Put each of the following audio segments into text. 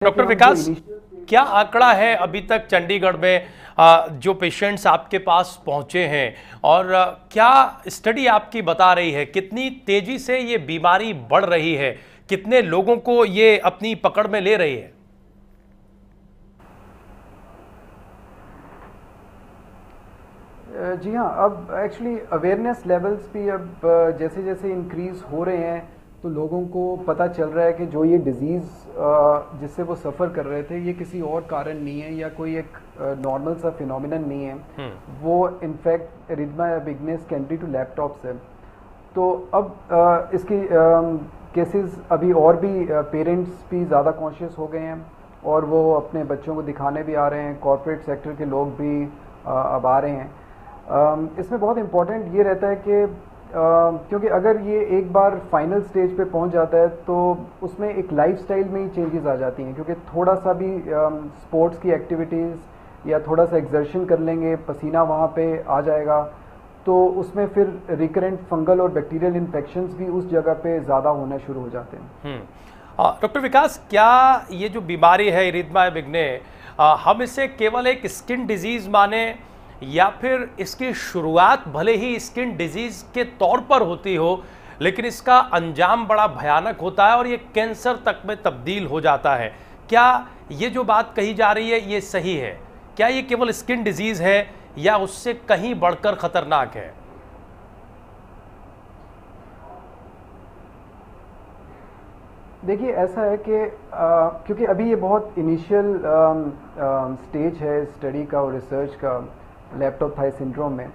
Doctor Vikas, क्या आंकड़ा है अभी तक चंडीगढ़ में जो पेशेंट्स आपके पास पहुंचे हैं, और क्या स्टडी आपकी बता रही है कितनी तेजी से ये बीमारी बढ़ रही है, कितने लोगों को ये अपनी पकड़ में ले रही है? जी हाँ, अब एक्चुअली अवेयरनेस लेवल्स भी अब जैसे जैसे इंक्रीज हो रहे हैं तो लोगों को पता चल रहा है कि जो ये डिज़ीज़ जिससे वो सफ़र कर रहे थे ये किसी और कारण नहीं है या कोई एक नॉर्मल सा फिनोमिनन नहीं है। वो इनफैक्ट एरिथमा बिगनिस सेकेंडरी टू लैपटॉप्स है। तो अब इसकी केसेस अभी और भी पेरेंट्स भी ज़्यादा कॉन्शियस हो गए हैं और वो अपने बच्चों को दिखाने भी आ रहे हैं। कॉर्पोरेट सेक्टर के लोग भी अब आ रहे हैं। इसमें बहुत इम्पोर्टेंट ये रहता है कि क्योंकि अगर ये एक बार फाइनल स्टेज पे पहुंच जाता है तो उसमें एक लाइफस्टाइल में ही चेंजेस आ जाती हैं, क्योंकि थोड़ा सा भी स्पोर्ट्स की एक्टिविटीज़ या थोड़ा सा एक्सर्शन कर लेंगे, पसीना वहाँ पे आ जाएगा, तो उसमें फिर रिकरेंट फंगल और बैक्टीरियल इन्फेक्शंस भी उस जगह पे ज़्यादा होना शुरू हो जाते हैं। डॉक्टर विकास, क्या ये जो बीमारी है एरिथमा बिगने, हम इसे केवल एक स्किन डिजीज़ माने या फिर इसकी शुरुआत भले ही स्किन डिजीज़ के तौर पर होती हो लेकिन इसका अंजाम बड़ा भयानक होता है और ये कैंसर तक में तब्दील हो जाता है? क्या ये जो बात कही जा रही है ये सही है? क्या ये केवल स्किन डिजीज़ है या उससे कहीं बढ़कर खतरनाक है? देखिए, ऐसा है कि क्योंकि अभी ये बहुत इनिशियल स्टेज है स्टडी का और रिसर्च का लैपटॉप थाई सिंड्रोम में,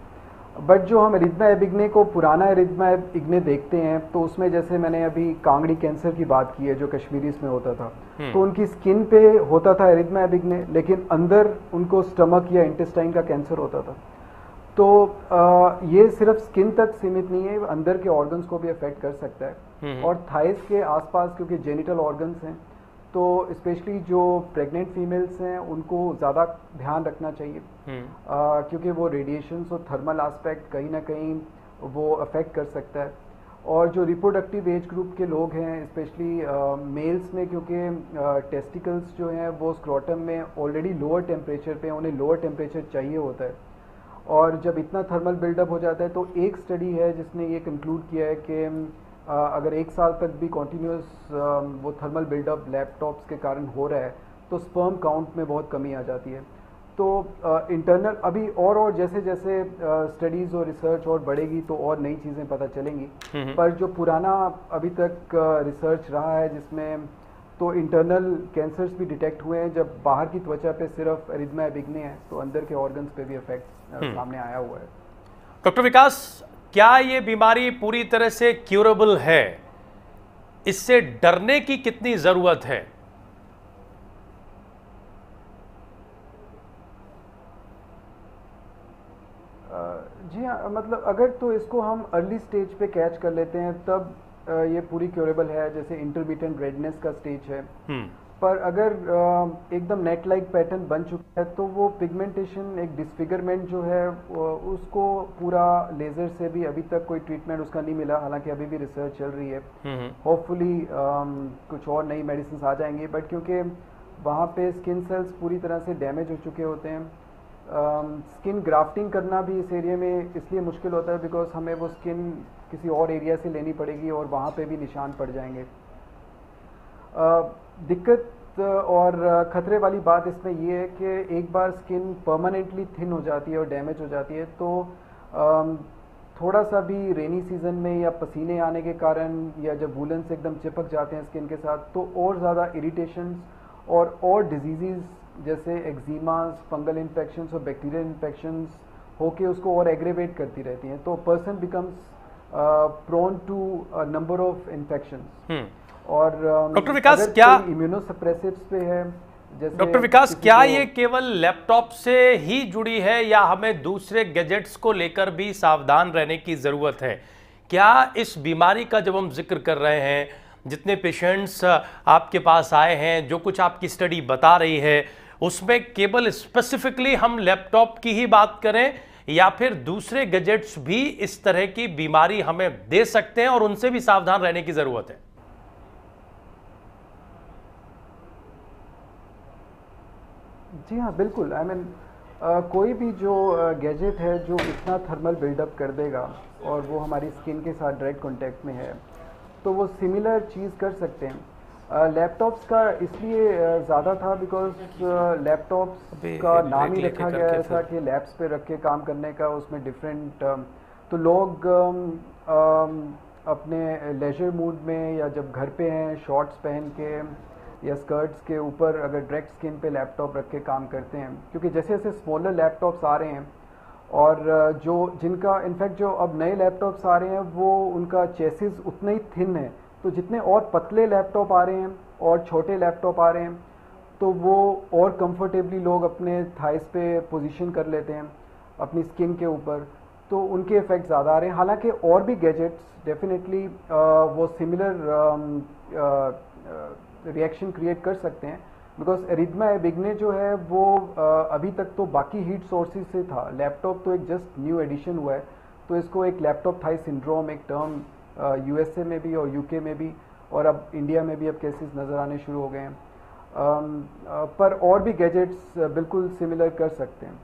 बट जो हम एरिथमा बिगने को पुराना एरिथमा बिगने देखते हैं तो उसमें जैसे मैंने अभी कांगड़ी कैंसर की बात की है जो कश्मीरीज में होता था, तो उनकी स्किन पे होता था एरिथमा बिगने, लेकिन अंदर उनको स्टमक या इंटेस्टाइन का कैंसर होता था। तो ये सिर्फ स्किन तक सीमित नहीं है, अंदर के ऑर्गन्स को भी अफेक्ट कर सकता है। और थाइस के आसपास क्योंकि जेनिटल ऑर्गन्स हैं तो स्पेशली जो प्रेग्नेंट फीमेल्स हैं उनको ज़्यादा ध्यान रखना चाहिए, क्योंकि वो रेडिएशंस और थर्मल एस्पेक्ट कहीं ना कहीं वो अफेक्ट कर सकता है। और जो रिप्रोडक्टिव एज ग्रुप के लोग हैं स्पेशली मेल्स में, क्योंकि टेस्टिकल्स जो हैं वो स्क्रोटम में ऑलरेडी लोअर टेम्परेचर पे, उन्हें लोअर टेम्परेचर चाहिए होता है, और जब इतना थर्मल बिल्डअप हो जाता है तो एक स्टडी है जिसने ये कंक्लूड किया है कि अगर 1 साल तक भी कॉन्टीन्यूस वो थर्मल बिल्डअप लैपटॉप्स के कारण हो रहा है तो स्पर्म काउंट में बहुत कमी आ जाती है। तो इंटरनल अभी और जैसे जैसे स्टडीज़ और रिसर्च और बढ़ेगी तो और नई चीज़ें पता चलेंगी, पर जो पुराना अभी तक रिसर्च रहा है जिसमें तो इंटरनल कैंसर्स भी डिटेक्ट हुए हैं, जब बाहर की त्वचा पे सिर्फ एरिथमा बिगने है तो अंदर के ऑर्गन्स पे भी इफेक्ट सामने आया हुआ है। डॉक्टर विकास, क्या ये बीमारी पूरी तरह से क्यूरेबल है? इससे डरने की कितनी जरूरत है? जी हाँ, मतलब अगर तो इसको हम अर्ली स्टेज पे कैच कर लेते हैं तब ये पूरी क्यूरेबल है, जैसे इंटरमिटेंट रेडनेस का स्टेज है। पर अगर एकदम नेट लाइक पैटर्न बन चुका है तो वो पिगमेंटेशन, एक डिसफिगरमेंट जो है उसको पूरा लेजर से भी अभी तक कोई ट्रीटमेंट उसका नहीं मिला, हालांकि अभी भी रिसर्च चल रही है। होपफुली कुछ और नई मेडिसिन आ जाएंगी, बट क्योंकि वहाँ पे स्किन सेल्स पूरी तरह से डैमेज हो चुके होते हैं, स्किन ग्राफ्टिंग करना भी इस एरिया में इसलिए मुश्किल होता है बिकॉज हमें वो स्किन किसी और एरिया से लेनी पड़ेगी और वहाँ पे भी निशान पड़ जाएंगे। दिक्कत और ख़तरे वाली बात इसमें ये है कि एक बार स्किन परमानेंटली थिन हो जाती है और डैमेज हो जाती है तो थोड़ा सा भी रेनी सीजन में या पसीने आने के कारण या जब वूलन से एकदम चिपक जाते हैं स्किन के साथ तो और ज़्यादा इरिटेशंस और डिजीज़ जैसे एक्जीमास, फंगल इन्फेक्शंस और बैक्टीरियल इन्फेक्शंस होके उसको और एग्रेवेट करती रहती हैं, तो person becomes prone to number of infections. और डॉक्टर विकास, क्या इम्यूनोसप्रेसिव्स पे है जैसे डॉक्टर विकास, क्या ये केवल लैपटॉप से ही जुड़ी है या हमें दूसरे गैजेट्स को लेकर भी सावधान रहने की ज़रूरत है? क्या इस बीमारी का जब हम जिक्र कर रहे हैं, जितने पेशेंट्स आपके पास आए हैं, जो कुछ आपकी स्टडी बता रही है, उसमें केवल स्पेसिफिकली हम लैपटॉप की ही बात करें या फिर दूसरे गैजेट्स भी इस तरह की बीमारी हमें दे सकते हैं और उनसे भी सावधान रहने की ज़रूरत है? जी हाँ, बिल्कुल। आई मीन कोई भी जो गैजेट है जो इतना थर्मल बिल्डअप कर देगा और वो हमारी स्किन के साथ डायरेक्ट कांटेक्ट में है, तो वो सिमिलर चीज़ कर सकते हैं। लैपटॉप्स का इसलिए ज़्यादा था बिकॉज लैपटॉप्स का नाम ही रखा गया ऐसा कि लैब्स पे रख के काम करने का, उसमें डिफरेंट तो लोग अपने लेजर मूड में या जब घर पे हैं शॉर्ट्स पहन के या स्कर्ट्स के ऊपर अगर डायरेक्ट स्किन पे लैपटॉप रख के काम करते हैं, क्योंकि जैसे जैसे स्मॉलर लैपटॉप्स आ रहे हैं और जो जिनका इनफैक्ट जो अब नए लैपटॉप्स आ रहे हैं वो उनका चेसिस उतना ही थिन है, तो जितने और पतले लैपटॉप आ रहे हैं और छोटे लैपटॉप आ रहे हैं तो वो और कंफर्टेबली लोग अपने थाइस पे पोजीशन कर लेते हैं अपनी स्किन के ऊपर, तो उनके इफेक्ट ज़्यादा आ रहे हैं। हालांकि और भी गैजेट्स डेफिनेटली वो सिमिलर रिएक्शन क्रिएट कर सकते हैं, बिकॉज एरिथमा एबिग्ने जो है वो अभी तक तो बाकी हीट सोर्सेज से था, लैपटॉप तो एक जस्ट न्यू एडिशन हुआ है, तो इसको एक लैपटॉप थाई सिंड्रोम एक टर्म यूएसए में भी और यूके में भी और अब इंडिया में भी अब केसेस नज़र आने शुरू हो गए हैं, पर और भी गैजेट्स बिल्कुल सिमिलर कर सकते हैं।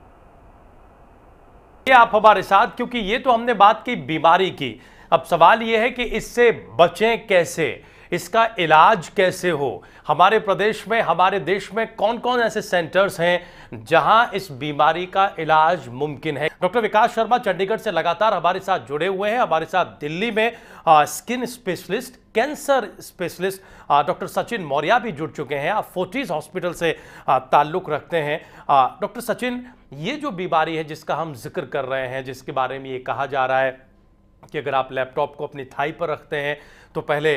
ये आप हमारे साथ, क्योंकि ये तो हमने बात की बीमारी की, अब सवाल ये है कि इससे बचें कैसे, इसका इलाज कैसे हो। हमारे प्रदेश में, हमारे देश में कौन कौन ऐसे सेंटर्स हैं जहां इस बीमारी का इलाज मुमकिन है। डॉक्टर विकास शर्मा चंडीगढ़ से लगातार हमारे साथ जुड़े हुए हैं। हमारे साथ दिल्ली में skin specialist, cancer specialist doctor Sachin Maurya भी जुड़ चुके हैं। आप फोर्टिस हॉस्पिटल से ताल्लुक रखते हैं। डॉक्टर सचिन, ये जो बीमारी है जिसका हम जिक्र कर रहे हैं, जिसके बारे में ये कहा जा रहा है कि अगर आप लैपटॉप को अपनी थाई पर रखते हैं तो पहले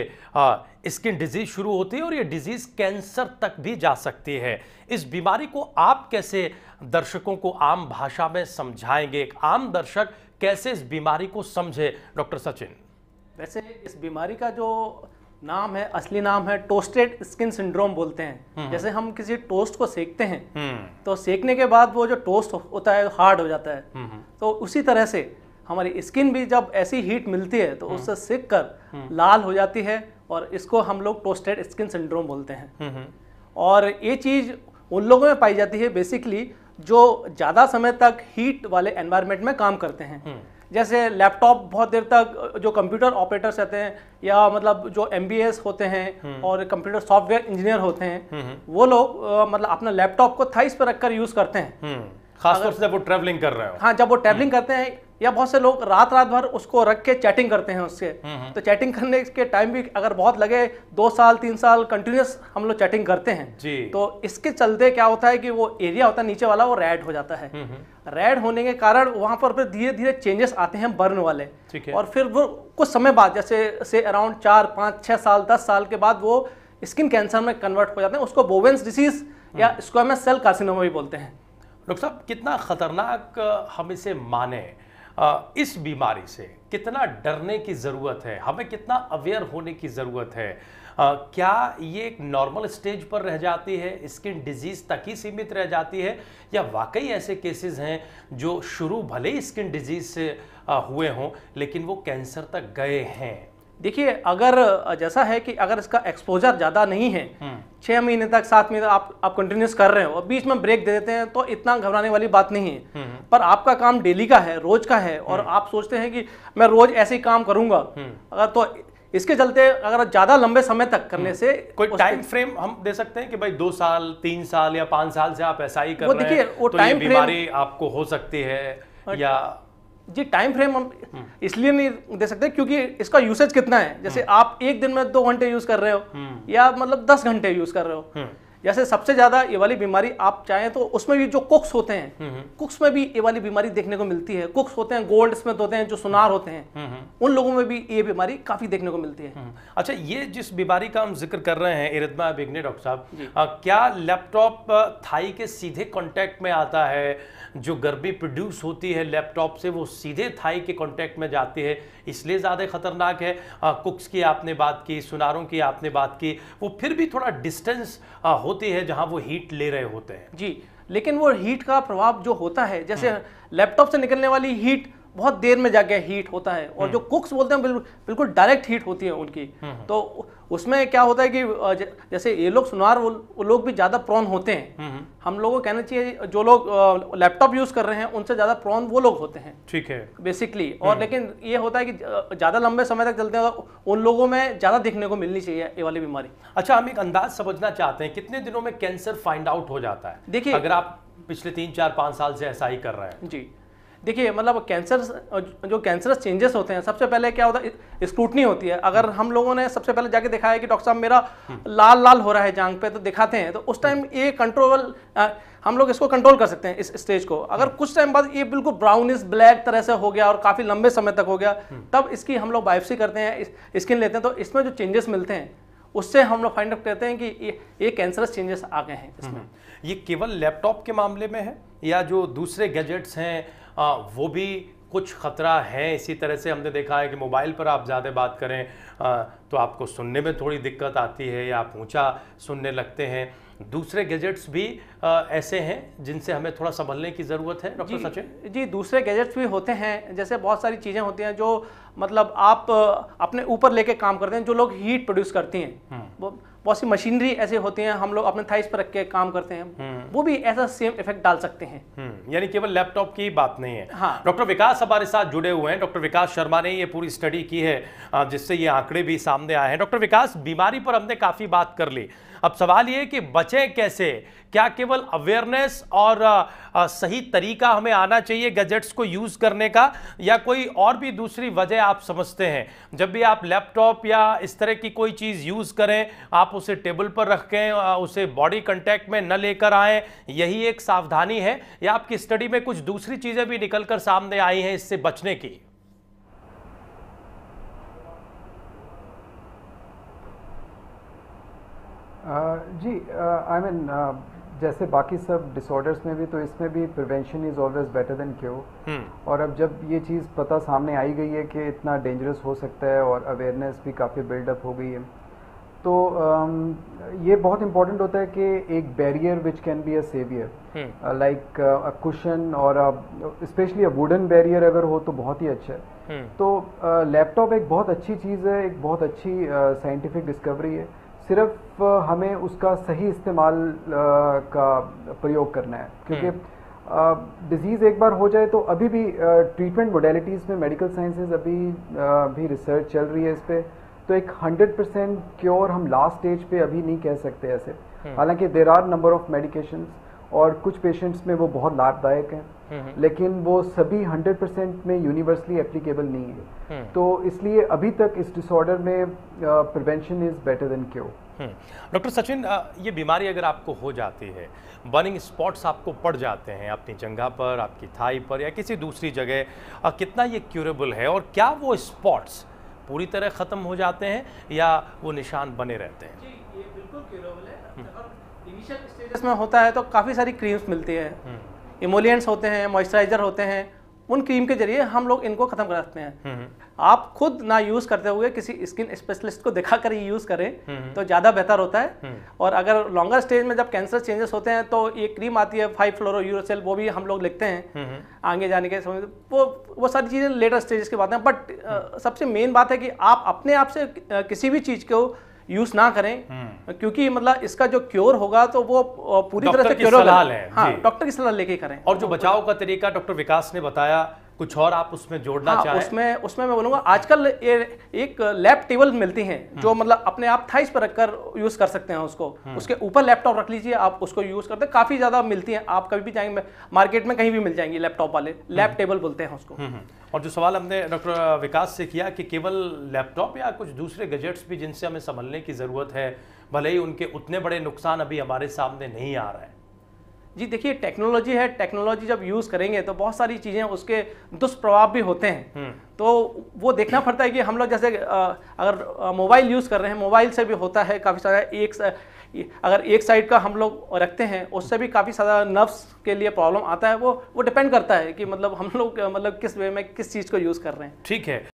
स्किन डिजीज शुरू होती है और ये डिजीज कैंसर तक भी जा सकती है। इस बीमारी को आप कैसे दर्शकों को आम भाषा में समझाएंगे? एक आम दर्शक कैसे इस बीमारी को समझे, डॉक्टर सचिन? वैसे इस बीमारी का जो नाम है, असली नाम है टोस्टेड स्किन सिंड्रोम बोलते हैं। जैसे हम किसी टोस्ट को सेकते हैं तो सेकने के बाद वो जो टोस्ट होता है हार्ड हो जाता है, तो उसी तरह से हमारी स्किन भी जब ऐसी हीट मिलती है तो उससे सेक कर लाल हो जाती है और इसको हम लोग टोस्टेड स्किन सिंड्रोम बोलते हैं। और ये चीज़ उन लोगों में पाई जाती है बेसिकली जो ज़्यादा समय तक हीट वाले एनवायरनमेंट में काम करते हैं। जैसे लैपटॉप बहुत देर तक जो कंप्यूटर ऑपरेटर्स रहते हैं या मतलब जो MBAs होते हैं और कंप्यूटर सॉफ्टवेयर इंजीनियर होते हैं, वो लोग मतलब अपना लैपटॉप को थाइस पर रखकर यूज़ करते हैं, खासतौर से जब वो ट्रैवलिंग कर रहे हो। हाँ, जब वो ट्रैवलिंग करते हैं, या बहुत से लोग रात भर उसको रख के चैटिंग करते हैं उससे। तो चैटिंग करने के टाइम भी अगर बहुत लगे 2 साल 3 साल कंटिन्यूस हम लोग चैटिंग करते हैं जी। तो इसके चलते क्या होता है कि वो एरिया होता है नीचे वाला वो रेड हो जाता है। रेड होने के कारण वहां पर फिर धीरे धीरे चेंजेस आते हैं बर्न वाले, और फिर वो कुछ समय बाद जैसे अराउंड 4 5 6 साल 10 साल के बाद वो स्किन कैंसर में कन्वर्ट हो जाते हैं। उसको बोवेन्स डिसीज या स्क्वामस सेल कार्सिनोमा भी बोलते हैं। डॉक्टर साहब, कितना खतरनाक हम इसे माने, इस बीमारी से कितना डरने की ज़रूरत है, हमें कितना अवेयर होने की ज़रूरत है? क्या ये एक नॉर्मल स्टेज पर रह जाती है, स्किन डिजीज़ तक ही सीमित रह जाती है, या वाकई ऐसे केसेस हैं जो शुरू भले ही स्किन डिजीज़ से हुए हों लेकिन वो कैंसर तक गए हैं? देखिए, अगर जैसा है कि अगर इसका एक्सपोजर ज़्यादा नहीं है, 6 महीने तक 7 महीने आप कंटिन्यूस कर रहे हो और बीच में ब्रेक दे देते हैं तो इतना घबराने वाली बात नहीं है। पर आपका काम डेली का है, रोज का है, और आप सोचते हैं कि मैं रोज ऐसे ही काम करूंगा, अगर तो इसके चलते अगर ज़्यादा लंबे समय तक करने से कोई टाइम फ्रेम हम दे सकते हैं कि भाई 2 साल 3 साल या 5 साल से आप ऐसा ही कर रहे हैं वो तो ये बीमारी आपको हो सकती है? या जी, टाइम फ्रेम हम इसलिए नहीं दे सकते क्योंकि इसका यूसेज कितना है। जैसे आप एक दिन में 2 घंटे यूज कर रहे हो या मतलब 10 घंटे यूज कर रहे हो। जैसे सबसे ज्यादा ये वाली बीमारी आप चाहें तो उसमें भी जो कुक्स होते हैं, कुक्स में भी ये वाली बीमारी देखने को मिलती है। कुक्स होते हैं, गोल्ड स्मिथ होते हैं, जो सुनार होते हैं, उन लोगों में भी ये बीमारी काफी देखने को मिलती है। अच्छा, ये जिस बीमारी का हम जिक्र कर रहे हैं एरिथमा एबिग्ने, डॉक्टर साहब, क्या लैपटॉप थाई के सीधे कांटेक्ट में आता है? जो गर्मी प्रोड्यूस होती है लैपटॉप से वो सीधे थाई के कांटेक्ट में जाती है, इसलिए ज़्यादा खतरनाक है? कुक्स की आपने बात की, सुनारों की आपने बात की, वो फिर भी थोड़ा डिस्टेंस होती है जहां वो हीट ले रहे होते हैं। जी, लेकिन वो हीट का प्रभाव जो होता है, जैसे लैपटॉप से निकलने वाली हीट बहुत देर में जाके हीट होता है, और जो कुक्स बोलते हैं बिल्कुल डायरेक्ट हीट होती है उनकी, तो उसमें क्या होता है कि जैसे ये लोग सुनार वो लोग भी ज़्यादा प्रोन होते हैं। हम लोगों को कहना चाहिए जो लोग लैपटॉप यूज़ कर रहे हैं उनसे ज़्यादा प्रोन वो लोग होते हैं, ठीक है, बेसिकली। और लेकिन ये होता है कि ज़्यादा लंबे समय तक चलते हैं तो उन लोगों में ज़्यादा देखने को मिलनी चाहिए ये वाली बीमारी। अच्छा, हम एक अंदाज समझना चाहते हैं कितने दिनों में कैंसर फाइंड आउट हो जाता है? देखिए, अगर आप पिछले 3-4-5 साल से ऐसा ही कर रहे हैं। जी देखिए, मतलब कैंसर जो कैंसरस चेंजेस होते हैं, सबसे पहले क्या होता है, स्क्रूटनी होती है। अगर हम लोगों ने सबसे पहले जाके दिखाया है कि डॉक्टर साहब मेरा लाल लाल हो रहा है जांघ पे, तो दिखाते हैं, तो उस टाइम ये कंट्रोल हम लोग इसको कंट्रोल कर सकते हैं इस स्टेज को। अगर कुछ टाइम बाद ये बिल्कुल ब्राउनिश ब्लैक तरह से हो गया और काफ़ी लंबे समय तक हो गया, तब इसकी हम लोग बायोप्सी करते हैं, स्किन लेते हैं, तो इसमें जो चेंजेस मिलते हैं उससे हम लोग फाइंड आउट करते हैं कि ये कैंसरस चेंजेस आ गए हैं इसमें। ये केवल लैपटॉप के मामले में है या जो दूसरे गैजेट्स हैं वो भी कुछ खतरा है? इसी तरह से हमने देखा है कि मोबाइल पर आप ज़्यादा बात करें तो आपको सुनने में थोड़ी दिक्कत आती है या आप ऊंचा सुनने लगते हैं। दूसरे गैजेट्स भी ऐसे हैं जिनसे हमें थोड़ा संभलने की ज़रूरत है, डॉक्टर सचिन? जी, दूसरे गैजेट्स भी होते हैं। जैसे बहुत सारी चीज़ें होती हैं जो मतलब आप अपने ऊपर लेके काम करते हैं, जो लोग हीट प्रोड्यूस करती हैं। बहुत सी मशीनरी ऐसी होती हैं, हम लोग अपने थाइस पर रख के काम करते हैं, वो भी ऐसा सेम इफेक्ट डाल सकते हैं। यानी केवल लैपटॉप की बात नहीं है। हाँ। डॉक्टर विकास हमारे साथ जुड़े हुए हैं। डॉक्टर विकास शर्मा ने ये पूरी स्टडी की है जिससे ये आंकड़े भी सामने आए हैं। डॉक्टर विकास, बीमारी पर हमने काफ़ी बात कर ली, अब सवाल ये है कि बचें कैसे? क्या केवल अवेयरनेस और सही तरीका हमें आना चाहिए गैजेट्स को यूज़ करने का, या कोई और भी दूसरी वजह आप समझते हैं? जब भी आप लैपटॉप या इस तरह की कोई चीज़ यूज़ करें, आप उसे टेबल पर रखें, उसे बॉडी कांटेक्ट में न लेकर आएँ, यही एक सावधानी है, या आपकी स्टडी में कुछ दूसरी चीज़ें भी निकल कर सामने आई हैं इससे बचने की? जी, आई मीन जैसे बाकी सब डिसऑर्डर्स में भी, तो इसमें भी prevention is always better than cure. और अब जब ये चीज़ पता सामने आई गई है कि इतना डेंजरस हो सकता है और अवेयरनेस भी काफ़ी बिल्डअप हो गई है, तो ये बहुत इंपॉर्टेंट होता है कि एक barrier which can be a saviour, like a cushion और स्पेशली अ वुडन बैरियर अगर हो तो बहुत ही अच्छा है। तो लैपटॉप एक बहुत अच्छी चीज़ है, एक बहुत अच्छी साइंटिफिक डिस्कवरी है, सिर्फ हमें उसका सही इस्तेमाल का प्रयोग करना है। क्योंकि डिजीज़ एक बार हो जाए तो अभी भी ट्रीटमेंट मोडेलिटीज़ में मेडिकल साइंसेज अभी भी रिसर्च चल रही है इस पर, तो एक 100% क्योर हम लास्ट स्टेज पे अभी नहीं कह सकते ऐसे। हालांकि there are number of medications और कुछ पेशेंट्स में वो बहुत लाभदायक हैं, लेकिन वो सभी 100% में यूनिवर्सली एप्लीकेबल नहीं है। तो इसलिए अभी तक इस डिसऑर्डर में prevention is better than cure. Doctor Sachin, ये बीमारी अगर आपको हो जाती है, बर्निंग स्पॉट्स आपको पड़ जाते हैं अपनी जंघा पर, आपकी थाई पर या किसी दूसरी जगह, कितना ये क्यूरेबल है? और क्या वो स्पॉट्स पूरी तरह ख़त्म हो जाते हैं या वो निशान बने रहते हैं? जी, ये बिल्कुल क्यूरेबल है। इनिशियल स्टेजेस में होता है तो काफ़ी सारी क्रीम्स मिलती है, इमोलिएंट्स होते हैं, मॉइस्चराइजर होते हैं, उन क्रीम के जरिए हम लोग इनको खत्म कर सकते हैं। आप खुद ना यूज करते हुए किसी स्किन स्पेशलिस्ट को दिखा कर यूज करें तो ज्यादा बेहतर होता है। और अगर लॉन्गर स्टेज में जब कैंसर चेंजेस होते हैं तो ये क्रीम आती है 5-फ्लोरोयूरोसेल, वो भी हम लोग लिखते हैं आगे जाने के समय। वो सारी चीजें लेटर स्टेजेस की बात है। बट सबसे मेन बात है कि आप अपने आप से किसी भी चीज को यूज ना करें, क्योंकि मतलब इसका जो क्योर होगा तो वो पूरी तरह से क्योरेबल है। हाँ, डॉक्टर की सलाह लेके करें। और जो बचाव का तरीका डॉक्टर विकास ने बताया, कुछ और आप उसमें जोड़ना चाहें? उसमें मैं बोलूँगा आजकल एक लैप टेबल मिलती हैं जो मतलब अपने आप थाइस पर रखकर यूज कर सकते हैं उसको। उसके ऊपर लैपटॉप रख लीजिए, आप उसको यूज करते हैं, काफी ज्यादा मिलती हैं। आप कभी भी जाएंगे मार्केट में कहीं भी मिल जाएंगी लैपटॉप वाले, लैप टेबल बोलते हैं उसको। और जो सवाल हमने डॉक्टर विकास से किया कि केवल लैपटॉप या कुछ दूसरे गैजेट्स भी जिनसे हमें संभलने की ज़रूरत है, भले ही उनके उतने बड़े नुकसान अभी हमारे सामने नहीं आ रहे हैं। जी देखिए, टेक्नोलॉजी है, टेक्नोलॉजी जब यूज़ करेंगे तो बहुत सारी चीज़ें उसके दुष्प्रभाव भी होते हैं। तो वो देखना पड़ता है कि हम लोग जैसे अगर मोबाइल यूज़ कर रहे हैं, मोबाइल से भी होता है काफ़ी सारा, अगर एक साइड का हम लोग रखते हैं उससे भी काफ़ी सारा नर्व्स के लिए प्रॉब्लम आता है। वो डिपेंड करता है कि मतलब हम लोग मतलब किस वे में किस चीज़ को यूज़ कर रहे हैं। ठीक है।